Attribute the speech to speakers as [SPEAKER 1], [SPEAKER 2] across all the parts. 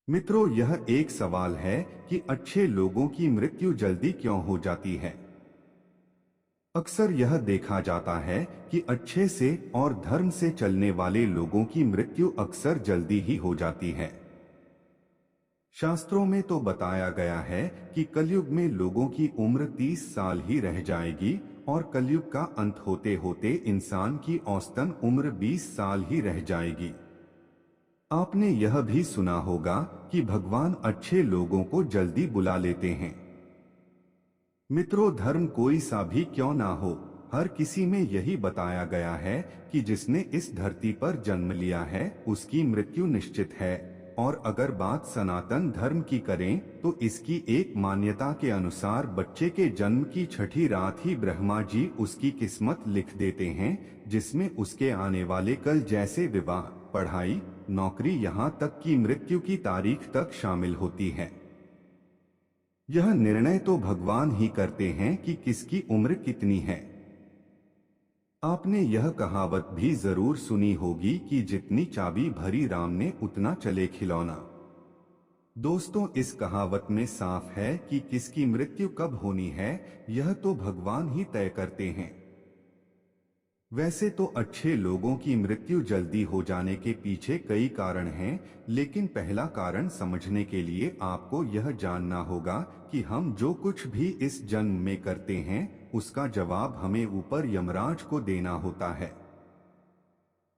[SPEAKER 1] मित्रों, यह एक सवाल है कि अच्छे लोगों की मृत्यु जल्दी क्यों हो जाती है। अक्सर यह देखा जाता है कि अच्छे से और धर्म से चलने वाले लोगों की मृत्यु अक्सर जल्दी ही हो जाती है। शास्त्रों में तो बताया गया है कि कलयुग में लोगों की उम्र 30 साल ही रह जाएगी और कलयुग का अंत होते होते इंसान की औसतन उम्र 20 साल ही रह जाएगी। आपने यह भी सुना होगा कि भगवान अच्छे लोगों को जल्दी बुला लेते हैं। मित्रों, धर्म कोई सा भी क्यों ना हो, हर किसी में यही बताया गया है कि जिसने इस धरती पर जन्म लिया है उसकी मृत्यु निश्चित है। और अगर बात सनातन धर्म की करें तो इसकी एक मान्यता के अनुसार बच्चे के जन्म की छठी रात ही ब्रह्मा जी उसकी किस्मत लिख देते हैं, जिसमें उसके आने वाले कल जैसे विवाह, पढ़ाई, नौकरी, यहाँ तक कि मृत्यु की तारीख तक शामिल होती है। यह निर्णय तो भगवान ही करते हैं कि किसकी उम्र कितनी है। आपने यह कहावत भी जरूर सुनी होगी कि जितनी चाबी भरी राम ने उतना चले खिलौना। दोस्तों, इस कहावत में साफ है कि किसकी मृत्यु कब होनी है यह तो भगवान ही तय करते हैं। वैसे तो अच्छे लोगों की मृत्यु जल्दी हो जाने के पीछे कई कारण हैं, लेकिन पहला कारण समझने के लिए आपको यह जानना होगा कि हम जो कुछ भी इस जन्म में करते हैं उसका जवाब हमें ऊपर यमराज को देना होता है।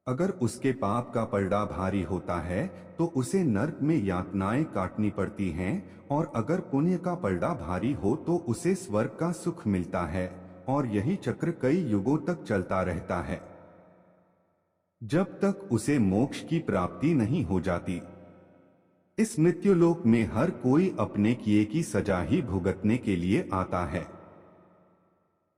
[SPEAKER 1] अगर उसके पाप का पलड़ा भारी होता है तो उसे नर्क में यातनाएं काटनी पड़ती हैं, और अगर पुण्य का पलड़ा भारी हो तो उसे स्वर्ग का सुख मिलता है, और यही चक्र कई युगों तक चलता रहता है जब तक उसे मोक्ष की प्राप्ति नहीं हो जाती। इस मृत्युलोक में हर कोई अपने किए की सजा ही भुगतने के लिए आता है।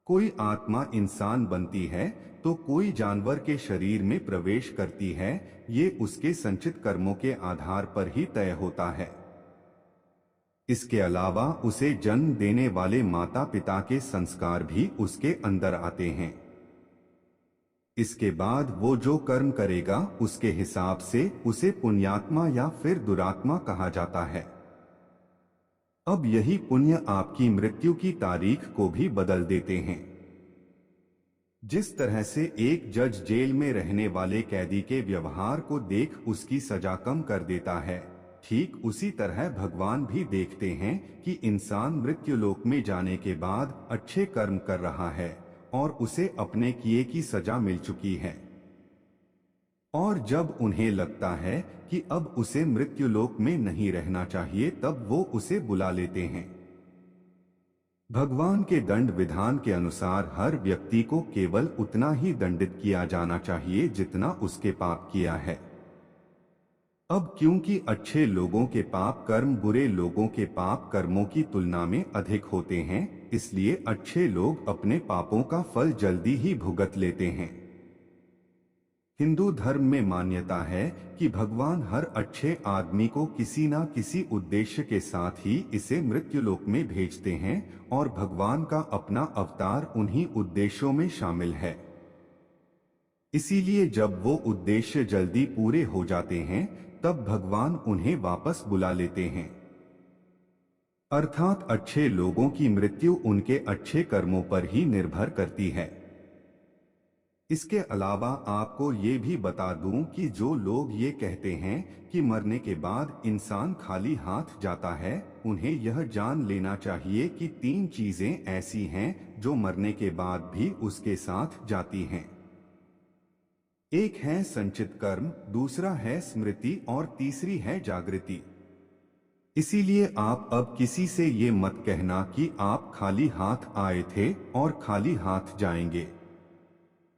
[SPEAKER 1] कोई आत्मा इंसान बनती है तो कोई जानवर के शरीर में प्रवेश करती है, ये उसके संचित कर्मों के आधार पर ही तय होता है। इसके अलावा उसे जन्म देने वाले माता पिता के संस्कार भी उसके अंदर आते हैं। इसके बाद वो जो कर्म करेगा उसके हिसाब से उसे पुण्यात्मा या फिर दुरात्मा कहा जाता है। अब यही पुण्य आपकी मृत्यु की तारीख को भी बदल देते हैं। जिस तरह से एक जज जेल में रहने वाले कैदी के व्यवहार को देख उसकी सजा कम कर देता है, ठीक उसी तरह भगवान भी देखते हैं कि इंसान मृत्युलोक में जाने के बाद अच्छे कर्म कर रहा है और उसे अपने किए की सजा मिल चुकी है। और जब उन्हें लगता है कि अब उसे मृत्युलोक में नहीं रहना चाहिए तब वो उसे बुला लेते हैं। भगवान के दंड विधान के अनुसार हर व्यक्ति को केवल उतना ही दंडित किया जाना चाहिए जितना उसके पाप किया है। अब क्योंकि अच्छे लोगों के पाप कर्म बुरे लोगों के पाप कर्मों की तुलना में अधिक होते हैं, इसलिए अच्छे लोग अपने पापों का फल जल्दी ही भुगत लेते हैं। हिंदू धर्म में मान्यता है कि भगवान हर अच्छे आदमी को किसी न किसी उद्देश्य के साथ ही इसे मृत्युलोक में भेजते हैं, और भगवान का अपना अवतार उन्हीं उद्देश्यों में शामिल है। इसीलिए जब वो उद्देश्य जल्दी पूरे हो जाते हैं तब भगवान उन्हें वापस बुला लेते हैं। अर्थात अच्छे लोगों की मृत्यु उनके अच्छे कर्मों पर ही निर्भर करती है। इसके अलावा आपको ये भी बता दूं कि जो लोग ये कहते हैं कि मरने के बाद इंसान खाली हाथ जाता है, उन्हें यह जान लेना चाहिए कि 3 चीजें ऐसी हैं जो मरने के बाद भी उसके साथ जाती हैं। एक है संचित कर्म, दूसरा है स्मृति और तीसरी है जागृति। इसीलिए आप अब किसी से ये मत कहना कि आप खाली हाथ आए थे और खाली हाथ जाएंगे।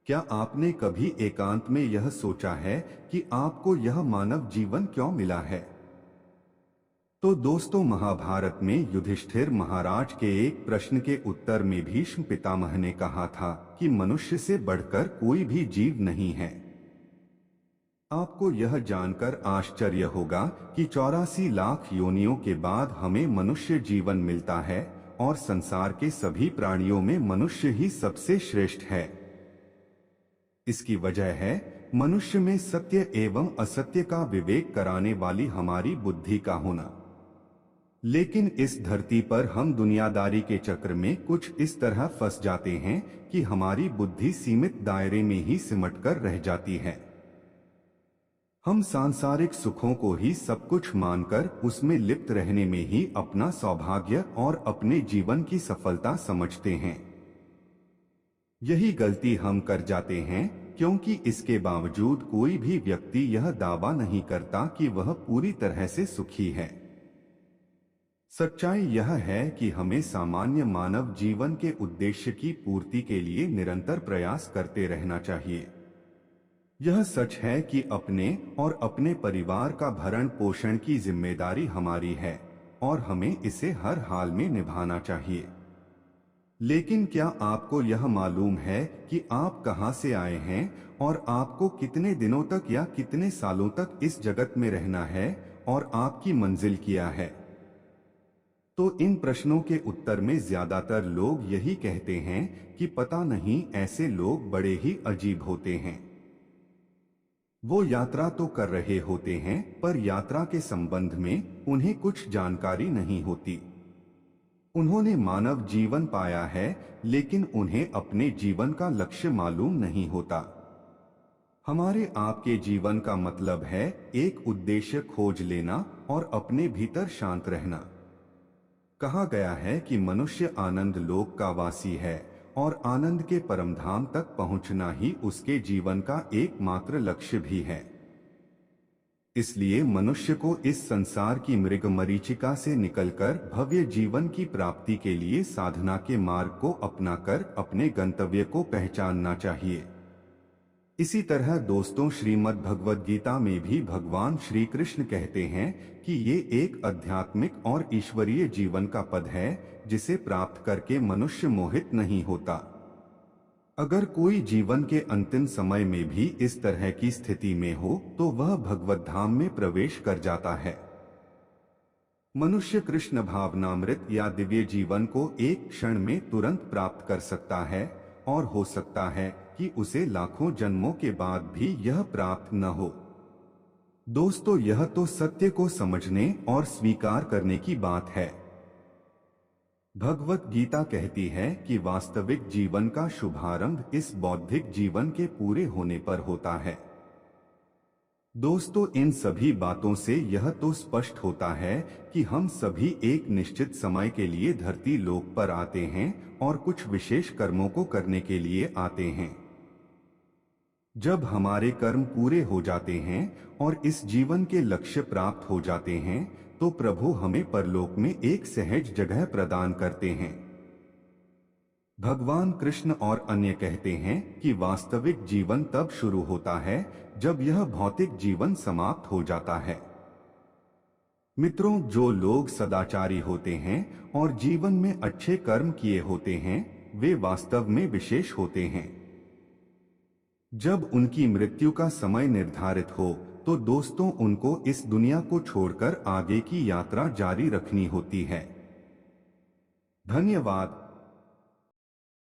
[SPEAKER 1] क्या आपने कभी एकांत में यह सोचा है कि आपको यह मानव जीवन क्यों मिला है? तो दोस्तों, महाभारत में युधिष्ठिर महाराज के एक प्रश्न के उत्तर में भीष्म पितामह ने कहा था कि मनुष्य से बढ़कर कोई भी जीव नहीं है। आपको यह जानकर आश्चर्य होगा कि 84 लाख योनियों के बाद हमें मनुष्य जीवन मिलता है, और संसार के सभी प्राणियों में मनुष्य ही सबसे श्रेष्ठ है। इसकी वजह है मनुष्य में सत्य एवं असत्य का विवेक कराने वाली हमारी बुद्धि का होना। लेकिन इस धरती पर हम दुनियादारी के चक्र में कुछ इस तरह फंस जाते हैं कि हमारी बुद्धि सीमित दायरे में ही सिमटकर रह जाती है। हम सांसारिक सुखों को ही सब कुछ मानकर उसमें लिप्त रहने में ही अपना सौभाग्य और अपने जीवन की सफलता समझते हैं। यही गलती हम कर जाते हैं, क्योंकि इसके बावजूद कोई भी व्यक्ति यह दावा नहीं करता कि वह पूरी तरह से सुखी है। सच्चाई यह है कि हमें सामान्य मानव जीवन के उद्देश्य की पूर्ति के लिए निरंतर प्रयास करते रहना चाहिए। यह सच है कि अपने और अपने परिवार का भरण पोषण की जिम्मेदारी हमारी है और हमें इसे हर हाल में निभाना चाहिए। लेकिन क्या आपको यह मालूम है कि आप कहां से आए हैं और आपको कितने दिनों तक या कितने सालों तक इस जगत में रहना है और आपकी मंजिल क्या है? तो इन प्रश्नों के उत्तर में ज्यादातर लोग यही कहते हैं कि पता नहीं, ऐसे लोग बड़े ही अजीब होते हैं। वो यात्रा तो कर रहे होते हैं पर यात्रा के संबंध में उन्हें कुछ जानकारी नहीं होती। उन्होंने मानव जीवन पाया है लेकिन उन्हें अपने जीवन का लक्ष्य मालूम नहीं होता। हमारे आपके जीवन का मतलब है एक उद्देश्य खोज लेना और अपने भीतर शांत रहना। कहा गया है कि मनुष्य आनंद लोक का वासी है और आनंद के परमधाम तक पहुंचना ही उसके जीवन का एकमात्र लक्ष्य भी है। इसलिए मनुष्य को इस संसार की मृग मरीचिका से निकलकर भव्य जीवन की प्राप्ति के लिए साधना के मार्ग को अपनाकर अपने गंतव्य को पहचानना चाहिए। इसी तरह दोस्तों, श्रीमद् भगवद गीता में भी भगवान श्री कृष्ण कहते हैं कि ये एक आध्यात्मिक और ईश्वरीय जीवन का पद है जिसे प्राप्त करके मनुष्य मोहित नहीं होता। अगर कोई जीवन के अंतिम समय में भी इस तरह की स्थिति में हो तो वह भगवत धाम में प्रवेश कर जाता है। मनुष्य कृष्ण भावनामृत या दिव्य जीवन को एक क्षण में तुरंत प्राप्त कर सकता है और हो सकता है कि उसे लाखों जन्मों के बाद भी यह प्राप्त न हो। दोस्तों, यह तो सत्य को समझने और स्वीकार करने की बात है। भगवत गीता कहती है कि वास्तविक जीवन का शुभारंभ इस बौद्धिक जीवन के पूरे होने पर होता है। दोस्तों, इन सभी बातों से यह तो स्पष्ट होता है कि हम सभी एक निश्चित समय के लिए धरती लोक पर आते हैं और कुछ विशेष कर्मों को करने के लिए आते हैं। जब हमारे कर्म पूरे हो जाते हैं और इस जीवन के लक्ष्य प्राप्त हो जाते हैं तो प्रभु हमें परलोक में एक सहज जगह प्रदान करते हैं। भगवान कृष्ण और अन्य कहते हैं कि वास्तविक जीवन तब शुरू होता है जब यह भौतिक जीवन समाप्त हो जाता है। मित्रों, जो लोग सदाचारी होते हैं और जीवन में अच्छे कर्म किए होते हैं वे वास्तव में विशेष होते हैं। जब उनकी मृत्यु का समय निर्धारित हो तो दोस्तों उनको इस दुनिया को छोड़कर आगे की यात्रा जारी रखनी होती है। धन्यवाद।